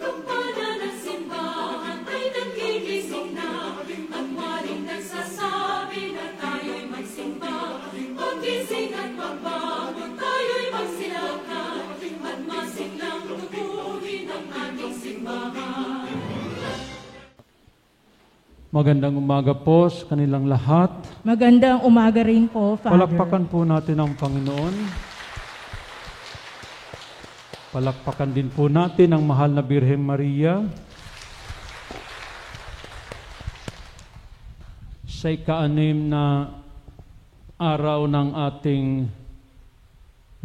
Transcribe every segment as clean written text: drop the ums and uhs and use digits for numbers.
Kampana ng simbahan ay nagkigising na, at maring nagsasabi na tayo'y magsimba. Magising at magbangon, tayo'y magsilakan, at masiglang tubuhin ang ating simbahan. Magandang umaga po sa kanilang lahat. Magandang umaga rin po, Father. Palakpakan po natin ang Panginoon. Palakpakan din po natin ang mahal na Birheng Maria. Sa ika-6 na araw ng ating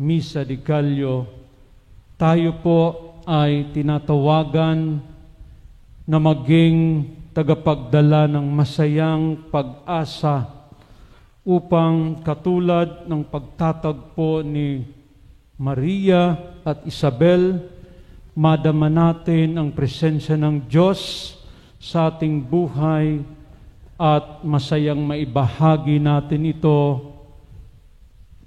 Misa de Gallo, tayo po ay tinatawagan na maging tagapagdala ng masayang pag-asa upang katulad ng pagtatagpo ni Maria at Isabel, madama natin ang presensya ng Diyos sa ating buhay at masayang maibahagi natin ito,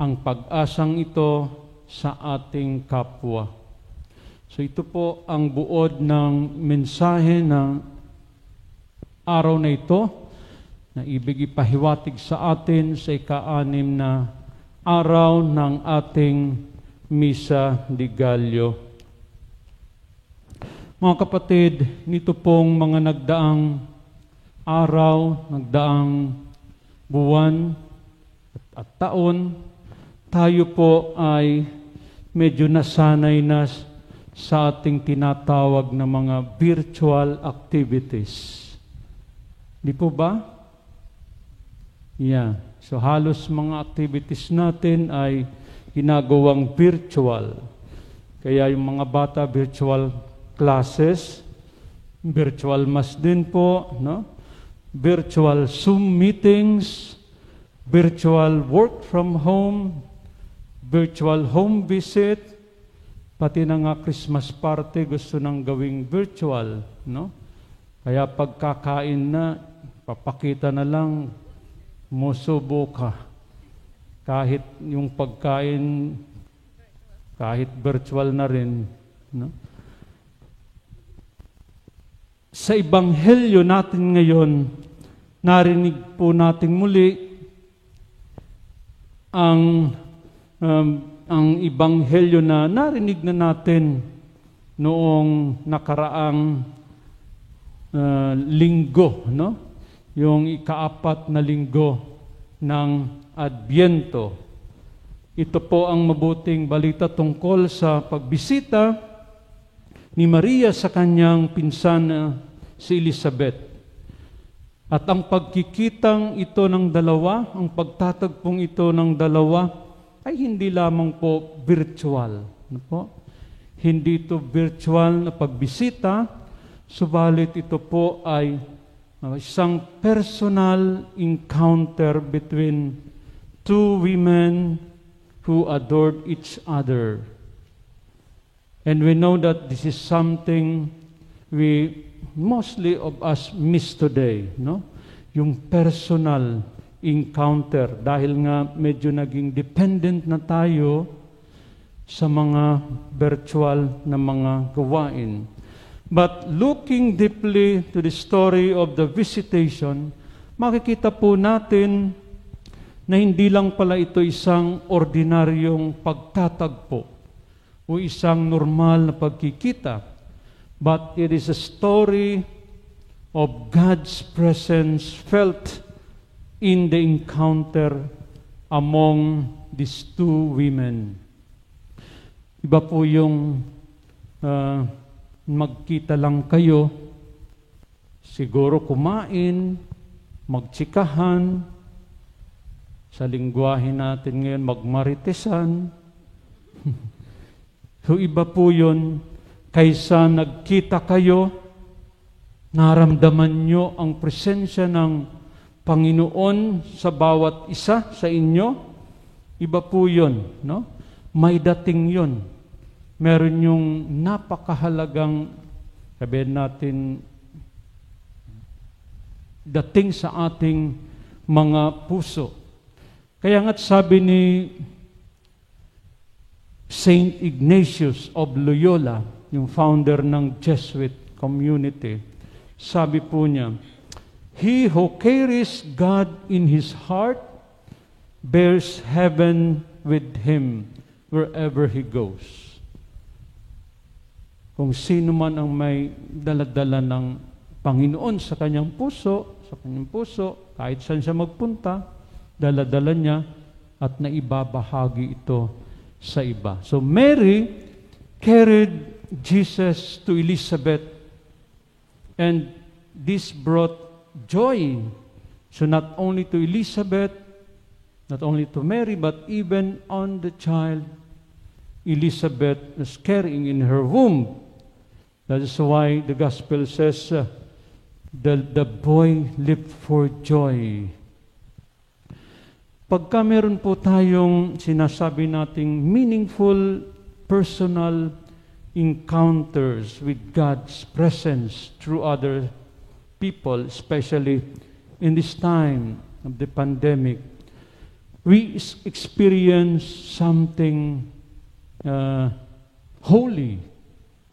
ang pag-asang ito sa ating kapwa. So ito po ang buod ng mensahe ng araw na ito na ibig ipahiwatig sa atin sa ika-6 na araw ng ating Misa de Gallo. Mga kapatid, nito pong mga nagdaang araw, nagdaang buwan at taon, tayo po ay medyo nasanay na sa ating tinatawag na mga virtual activities. Di po ba? Yeah. So halos mga activities natin ay ginagawang virtual. Kaya yung mga bata, virtual classes, virtual mass din po, no? Virtual Zoom meetings, virtual work from home, virtual home visit, pati na nga Christmas party gusto nang gawing virtual, no? Kaya pagkakain na, papakita na lang, musubo ka. Kahit yung pagkain, kahit virtual na rin. No? Sa Ebanghelyo natin ngayon, narinig po natin muli ang Ebanghelyo na narinig na natin noong nakaraang linggo, no? Yung ika-4 na linggo ng Adbyento. Ito po ang mabuting balita tungkol sa pagbisita ni Maria sa kanyang pinsan na si Elizabeth. At ang pagkikitang ito ng dalawa, ang pagtatagpong ito ng dalawa, ay hindi lamang po virtual. Ano po? Hindi ito virtual na pagbisita, subalit ito po ay isang personal encounter between two women who adored each other. And we know that this is something we mostly of us miss today, no? Yung personal encounter, dahil nga medyo naging dependent na tayo sa mga virtual na mga gawain. But looking deeply to the story of the visitation, makikita po natin na hindi lang pala ito isang ordinaryong pagtatagpo o isang normal na pagkikita, but it is a story of God's presence felt in the encounter among these two women. Iba po yung magkita lang kayo, siguro kumain, magtsikahan, sa lingwahe natin ngayon, magmaritesan. So iba po yun, kaysa nagkita kayo, naramdaman nyo ang presensya ng Panginoon sa bawat isa sa inyo, iba po yun, no? May dating yun. Meron yung napakahalagang, sabihin natin, dating sa ating mga puso. Kaya nga't sabi ni Saint Ignatius of Loyola, yung founder ng Jesuit community, sabi po niya, "He who carries God in his heart bears heaven with him wherever he goes." Kung sino man ang may daladala ng Panginoon sa kanyang puso, kahit saan siya magpunta, daladala niya at naibabahagi ito sa iba. So Mary carried Jesus to Elizabeth, and this brought joy. So not only to Elizabeth, not only to Mary, but even on the child Elizabeth was carrying in her womb. That is why the gospel says, the boy leaped for joy. Pagka meron po tayong sinasabi nating meaningful personal encounters with God's presence through other people, especially in this time of the pandemic, we experience something holy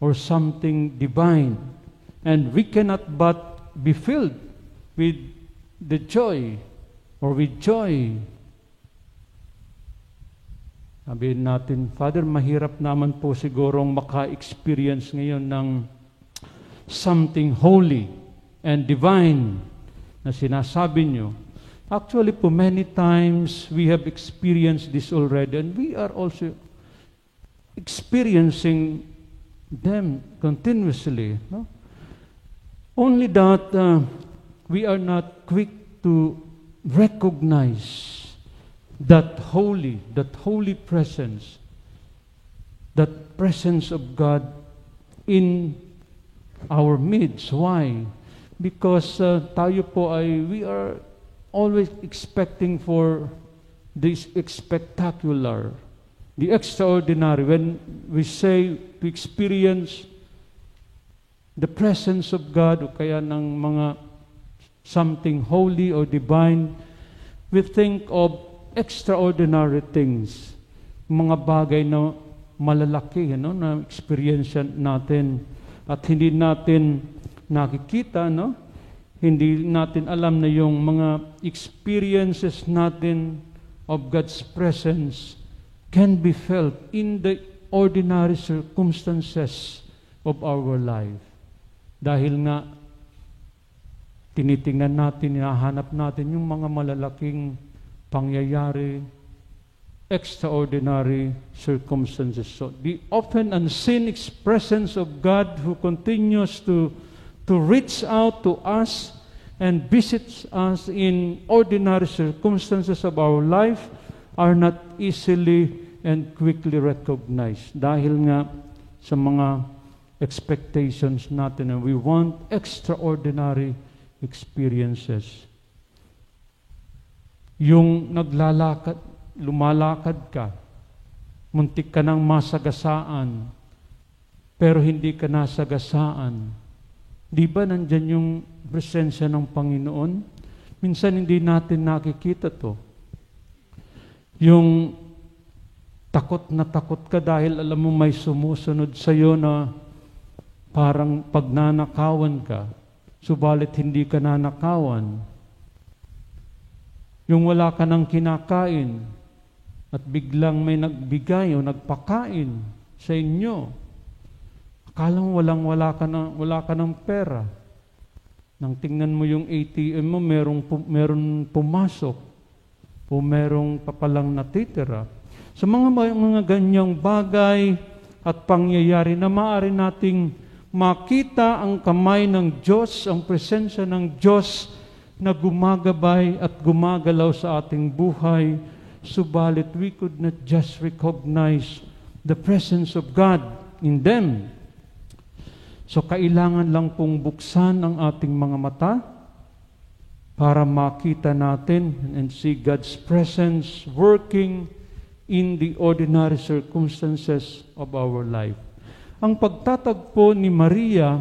or something divine, and we cannot but be filled with the joy or with joy. Sabihin natin, Father, mahirap naman po sigurong maka-experience ngayon ng something holy and divine na sinasabi nyo. Actually po, many times we have experienced this already, and we are also experiencing them continuously. No? Only that we are not quick to recognize that holy presence, that presence of God in our midst. Why? Because tayo po we are always expecting for this spectacular, the extraordinary. When we say to experience the presence of God o kaya ng mga something holy or divine, we think of extraordinary things, mga bagay na malalaki, na experience natin at hindi natin nakikita, hindi natin alam na yung mga experiences natin of God's presence can be felt in the ordinary circumstances of our life. Dahil nga tinitingnan natin, hinahanap natin yung mga malalaking pangyayari, extraordinary circumstances. So the often unseen presence of God who continues to reach out to us and visits us in ordinary circumstances of our life are not easily and quickly recognized. Dahil nga sa mga expectations natin, and we want extraordinary experiences. Yung lumalakad ka, muntik ka ng masagasaan, pero hindi ka nasagasaan. Di ba nandyan yung presensya ng Panginoon? Minsan hindi natin nakikita to. Yung takot ka dahil alam mo may sumusunod sa'yo na parang pagnanakawan ka, subalit hindi ka nanakawan. Yung wala ka ng kinakain at biglang may nagbigay o nagpakain sa inyo. Akala mo wala ka ng pera. Nang tingnan mo yung ATM mo, meron pumasok o merong papalang natitira. Sa mga ganyang bagay at pangyayari na maaari nating makita ang kamay ng Diyos, ang presensya ng Diyos na gumagabay at gumagalaw sa ating buhay, subalit we could not just recognize the presence of God in them. So kailangan lang pong buksan ang ating mga mata para makita natin and see God's presence working in the ordinary circumstances of our life. Ang pagtatagpo ni Maria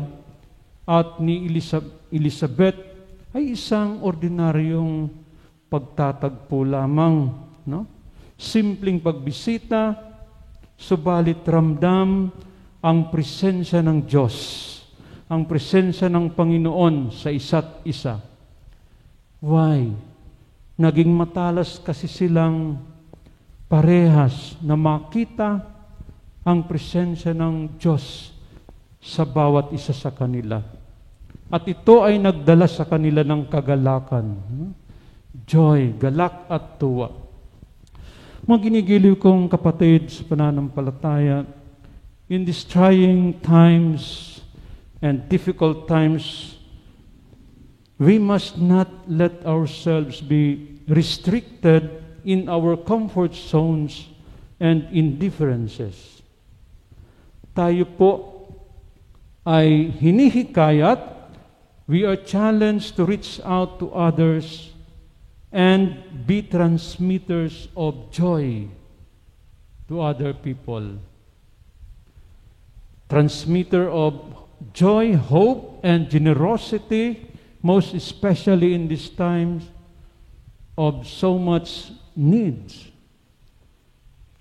at ni Elizabeth ay isang ordinaryong pagtatagpo lamang no? Simpleng pagbisita, subalit ramdam ang presensya ng Diyos, ang presensya ng Panginoon sa isa't isa. Why? Naging matalas kasi silang parehas na makita ang presensya ng Diyos sa bawat isa sa kanila. At ito ay nagdala sa kanila ng kagalakan, joy, galak at tuwa. Mga ginigiliw kong kapatid sa pananampalataya, in these trying times and difficult times, we must not let ourselves be restricted in our comfort zones and indifferences. Tayo po ay hinihikayat, we are challenged to reach out to others and be transmitters of joy to other people. Transmitter of joy, hope, and generosity, most especially in these times of so much needs.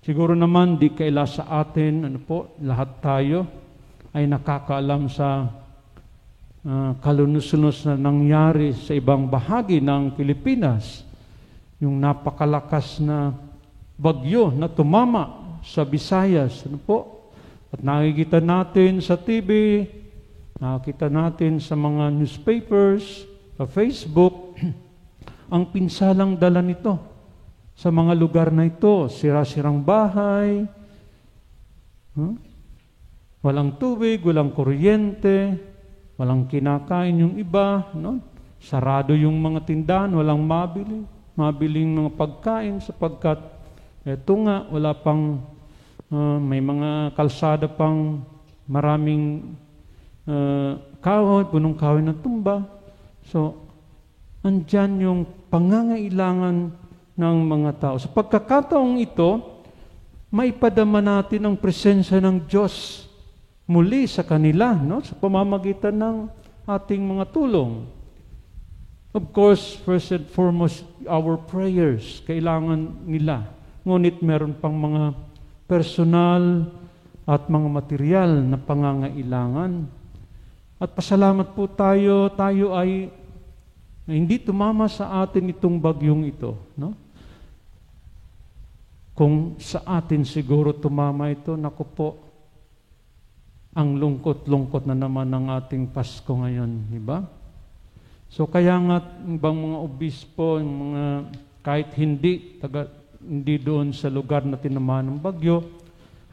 Siguro naman di kaila sa atin, lahat tayo ay nakakaalam sa kalunos-lunos na nangyari sa ibang bahagi ng Pilipinas. Yung napakalakas na bagyo na tumama sa Visayas. At nakikita natin sa TV, nakikita natin sa mga newspapers, sa Facebook, ang pinsalang dala nito. Sa mga lugar na ito, sira-sirang bahay, walang tubig, walang kuryente, walang kinakain yung iba, sarado yung mga tindahan, walang mabiling mga pagkain sapagkat eto nga, wala pang, may mga kalsada pang maraming kahoy, punong kahoy na tumba. So, andyan yung pangangailangan ng mga tao. Sa pagkakataong ito, maipadama natin ang presensya ng Diyos muli sa kanila, sa pamamagitan ng ating mga tulong. Of course, first and foremost, our prayers, kailangan nila. Ngunit meron pang mga personal at mga material na pangangailangan. At pasalamat po tayo ay hindi tumama sa atin itong bagyong ito, Kung sa atin siguro tumama ito, naku po, ang lungkot-lungkot na naman ng ating Pasko ngayon, di ba? So kaya nga, ibang mga obispo, mga kahit hindi doon sa lugar na tinamaan ng bagyo,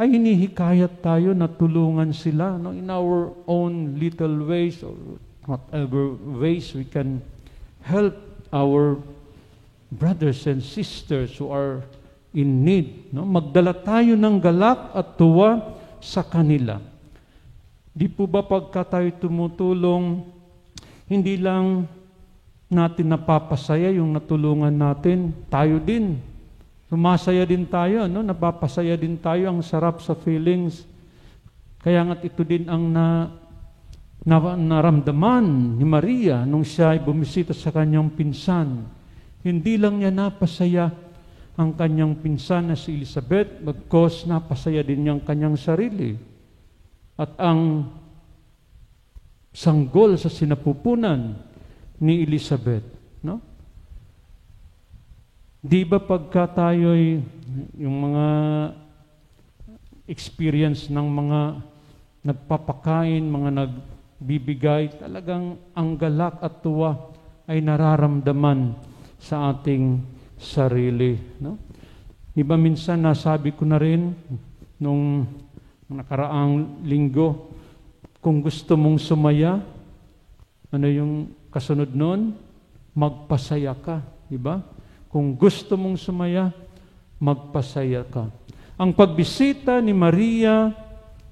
ay hinihikayat tayo na tulungan sila in our own little ways or whatever ways we can help our brothers and sisters who are in need. Magdala tayo ng galak at tuwa sa kanila. Di po ba pagka tayo tumutulong, hindi lang natin napapasaya yung natulungan natin, tayo din. Sumasaya din tayo, napapasaya din tayo, ang sarap sa feelings. Kaya nga't ito din ang naramdaman ni Maria nung siya ay bumisita sa kanyang pinsan. Hindi lang niya napasaya ang kanyang pinsan na si Elizabeth, bagkos napasaya din niyang kanyang sarili. At ang sanggol sa sinapupunan ni Elizabeth, Di ba pagka tayo'y yung mga experience ng mga nagpapakain, mga nagbibigay, talagang ang galak at tuwa ay nararamdaman sa ating sarili. Diba minsan nasabi ko na rin nung nakaraang linggo, kung gusto mong sumaya, ano yung kasunod nun? Magpasaya ka. Diba? Kung gusto mong sumaya, magpasaya ka. Ang pagbisita ni Maria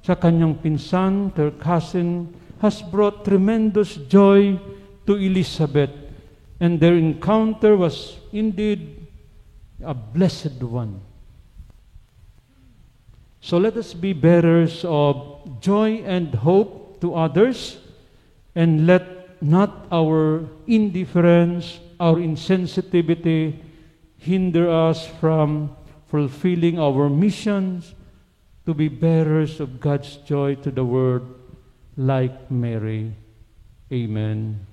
sa kanyang pinsan, her cousin, has brought tremendous joy to Elizabeth. And their encounter was indeed a blessed one. So let us be bearers of joy and hope to others, and let not our indifference, our insensitivity hinder us from fulfilling our missions to be bearers of God's joy to the world like Mary. Amen.